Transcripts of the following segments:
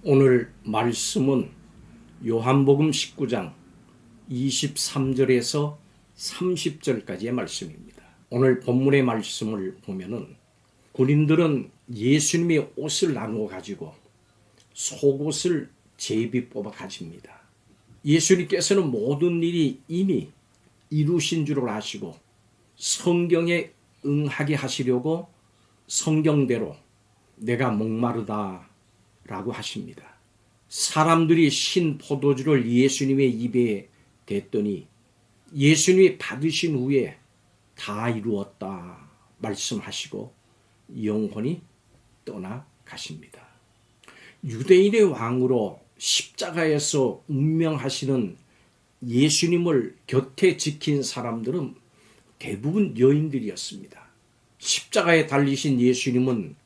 오늘 말씀은 요한복음 19장 23절에서 30절까지의 말씀입니다. 오늘 본문의 말씀을 보면은 군인들은 예수님의 옷을 나누어 가지고 속옷을 제비 뽑아 가집니다. 예수님께서는 모든 일이 이미 이루신 줄을 아시고 성경에 응하게 하시려고 성경대로 내가 목마르다 라고 하십니다. 사람들이 신 포도주를 예수님의 입에 댔더니 예수님이 받으신 후에 다 이루었다 말씀하시고 영혼이 떠나가십니다. 유대인의 왕으로 십자가에서 운명하시는 예수님을 곁에 지킨 사람들은 대부분 여인들이었습니다. 십자가에 달리신 예수님은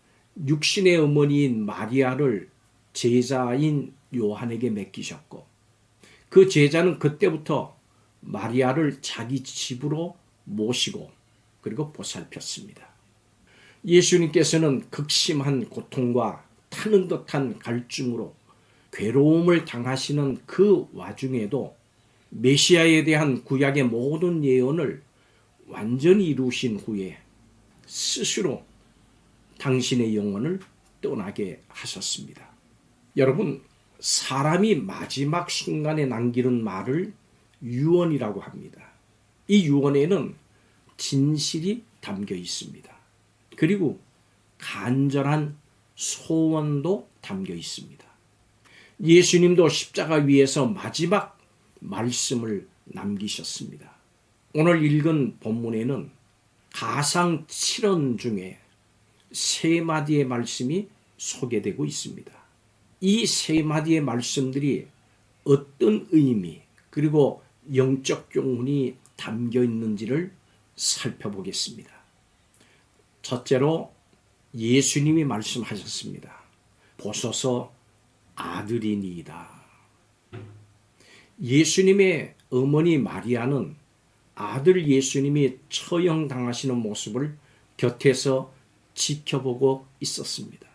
육신의 어머니인 마리아를 제자인 요한에게 맡기셨고 그 제자는 그때부터 마리아를 자기 집으로 모시고 그리고 보살폈습니다. 예수님께서는 극심한 고통과 타는 듯한 갈증으로 괴로움을 당하시는 그 와중에도 메시아에 대한 구약의 모든 예언을 완전히 이루신 후에 스스로 당신의 영혼을 떠나게 하셨습니다. 여러분, 사람이 마지막 순간에 남기는 말을 유언이라고 합니다. 이 유언에는 진실이 담겨 있습니다. 그리고 간절한 소원도 담겨 있습니다. 예수님도 십자가 위에서 마지막 말씀을 남기셨습니다. 오늘 읽은 본문에는 가상 7언 중에 3마디의 말씀이 소개되고 있습니다. 이 3마디의 말씀들이 어떤 의미 그리고 영적 교훈이 담겨 있는지를 살펴보겠습니다. 첫째로 예수님이 말씀하셨습니다. 보소서 아들이니이다. 예수님의 어머니 마리아는 아들 예수님이 처형당하시는 모습을 곁에서 지켜보고 있었습니다.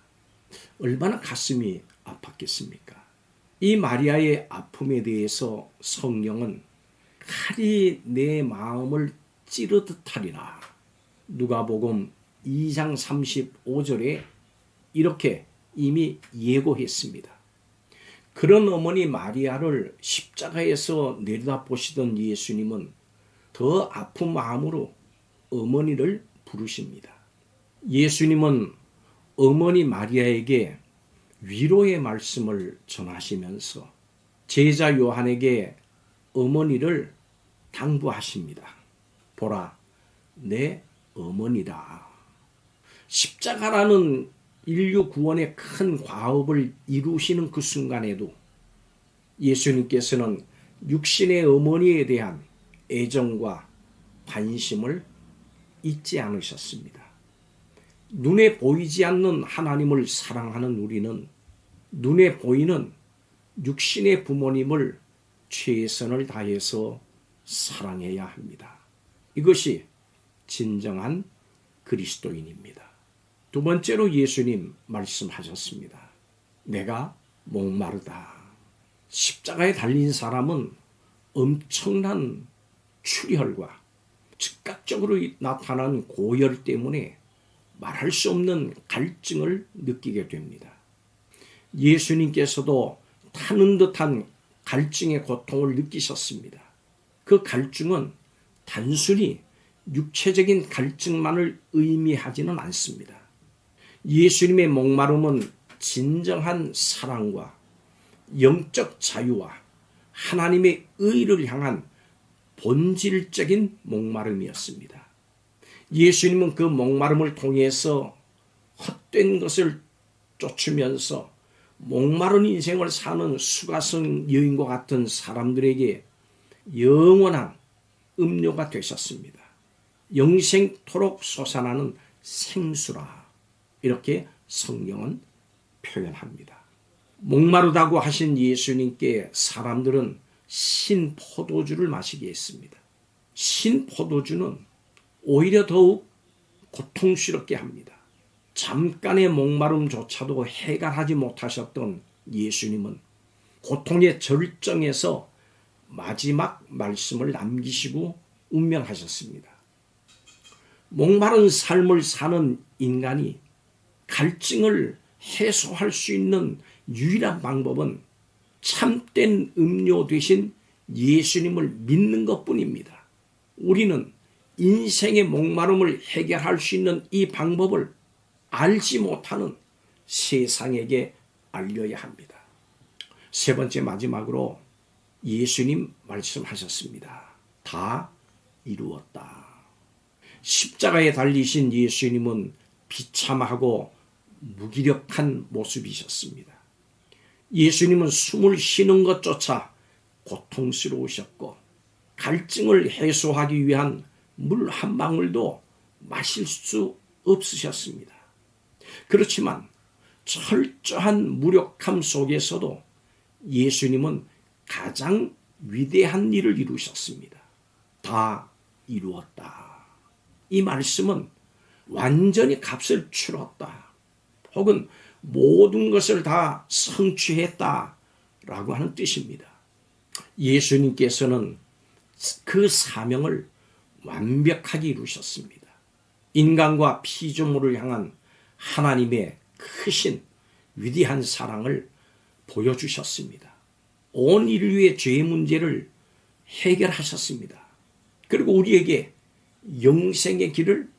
얼마나 가슴이 아팠겠습니까? 이 마리아의 아픔에 대해서 성경은 칼이 내 마음을 찌르듯 하리라. 누가복음 2장 35절에 이렇게 이미 예고했습니다. 그런 어머니 마리아를 십자가에서 내려다보시던 예수님은 더 아픈 마음으로 어머니를 부르십니다. 예수님은 어머니 마리아에게 위로의 말씀을 전하시면서 제자 요한에게 어머니를 당부하십니다. 보라, 내 어머니라. 십자가라는 인류 구원의 큰 과업을 이루시는 그 순간에도 예수님께서는 육신의 어머니에 대한 애정과 관심을 잊지 않으셨습니다. 눈에 보이지 않는 하나님을 사랑하는 우리는 눈에 보이는 육신의 부모님을 최선을 다해서 사랑해야 합니다. 이것이 진정한 그리스도인입니다. 두 번째로 예수님 말씀하셨습니다. 내가 목마르다. 십자가에 달린 사람은 엄청난 출혈과 즉각적으로 나타난 고열 때문에 말할 수 없는 갈증을 느끼게 됩니다. 예수님께서도 타는 듯한 갈증의 고통을 느끼셨습니다. 그 갈증은 단순히 육체적인 갈증만을 의미하지는 않습니다. 예수님의 목마름은 진정한 사랑과 영적 자유와 하나님의 의를 향한 본질적인 목마름이었습니다. 예수님은 그 목마름을 통해서 헛된 것을 쫓으면서 목마른 인생을 사는 수가성 여인과 같은 사람들에게 영원한 음료가 되셨습니다. 영생토록 솟아나는 생수라. 이렇게 성경은 표현합니다. 목마르다고 하신 예수님께 사람들은 신포도주를 마시게 했습니다. 신포도주는 오히려 더욱 고통스럽게 합니다. 잠깐의 목마름조차도 해결하지 못하셨던 예수님은 고통의 절정에서 마지막 말씀을 남기시고 운명하셨습니다. 목마른 삶을 사는 인간이 갈증을 해소할 수 있는 유일한 방법은 참된 음료 대신 예수님을 믿는 것뿐입니다. 우리는 인생의 목마름을 해결할 수 있는 이 방법을 알지 못하는 세상에게 알려야 합니다. 세 번째, 마지막으로 예수님 말씀하셨습니다. 다 이루었다. 십자가에 달리신 예수님은 비참하고 무기력한 모습이셨습니다. 예수님은 숨을 쉬는 것조차 고통스러우셨고 갈증을 해소하기 위한 물 한 방울도 마실 수 없으셨습니다. 그렇지만 철저한 무력함 속에서도 예수님은 가장 위대한 일을 이루셨습니다. 다 이루었다. 이 말씀은 완전히 값을 치렀다, 혹은 모든 것을 다 성취했다 라고 하는 뜻입니다. 예수님께서는 그 사명을 완벽하게 이루셨습니다. 인간과 피조물을 향한 하나님의 크신 위대한 사랑을 보여주셨습니다. 온 인류의 죄 문제를 해결하셨습니다. 그리고 우리에게 영생의 길을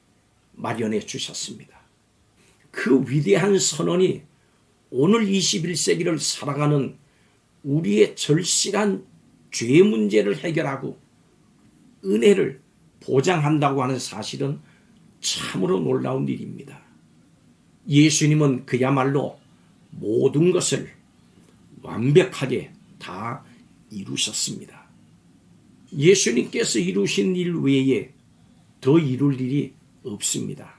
마련해 주셨습니다. 그 위대한 선언이 오늘 21세기를 살아가는 우리의 절실한 죄 문제를 해결하고 은혜를 보장한다고 하는 사실은 참으로 놀라운 일입니다. 예수님은 그야말로 모든 것을 완벽하게 다 이루셨습니다. 예수님께서 이루신 일 외에 더 이룰 일이 없습니다.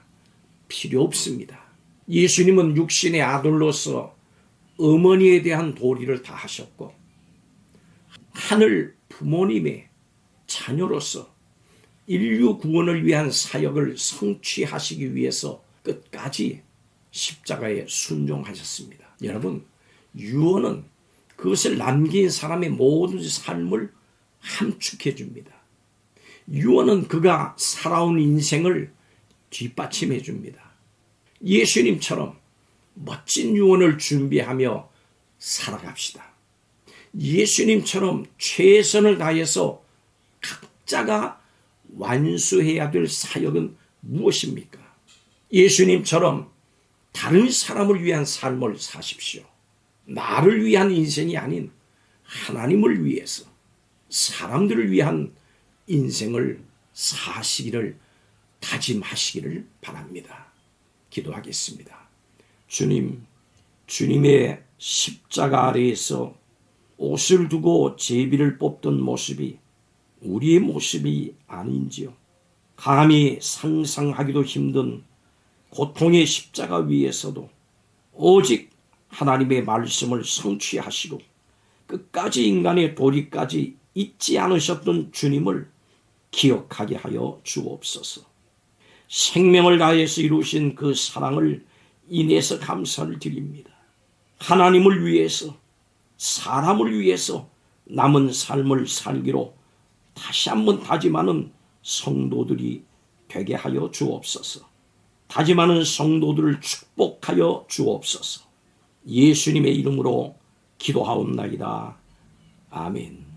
필요 없습니다. 예수님은 육신의 아들로서 어머니에 대한 도리를 다 하셨고 하늘 부모님의 자녀로서 인류 구원을 위한 사역을 성취하시기 위해서 끝까지 십자가에 순종하셨습니다. 여러분, 유언은 그것을 남긴 사람의 모든 삶을 함축해 줍니다. 유언은 그가 살아온 인생을 뒷받침해 줍니다. 예수님처럼 멋진 유언을 준비하며 살아갑시다. 예수님처럼 최선을 다해서 각자가 완수해야 될 사역은 무엇입니까? 예수님처럼 다른 사람을 위한 삶을 사십시오. 나를 위한 인생이 아닌 하나님을 위해서, 사람들을 위한 인생을 사시기를 다짐하시기를 바랍니다. 기도하겠습니다. 주님, 주님의 십자가 아래에서 옷을 두고 제비를 뽑던 모습이 우리의 모습이 아닌지요. 감히 상상하기도 힘든 고통의 십자가 위에서도 오직 하나님의 말씀을 성취하시고 끝까지 인간의 도리까지 잊지 않으셨던 주님을 기억하게 하여 주옵소서. 생명을 다해서 이루신 그 사랑을 인해서 감사를 드립니다. 하나님을 위해서, 사람을 위해서 남은 삶을 살기로 다시 한번 다짐하는 성도들이 되게 하여 주옵소서. 다짐하는 성도들을 축복하여 주옵소서. 예수님의 이름으로 기도하옵나이다. 아멘.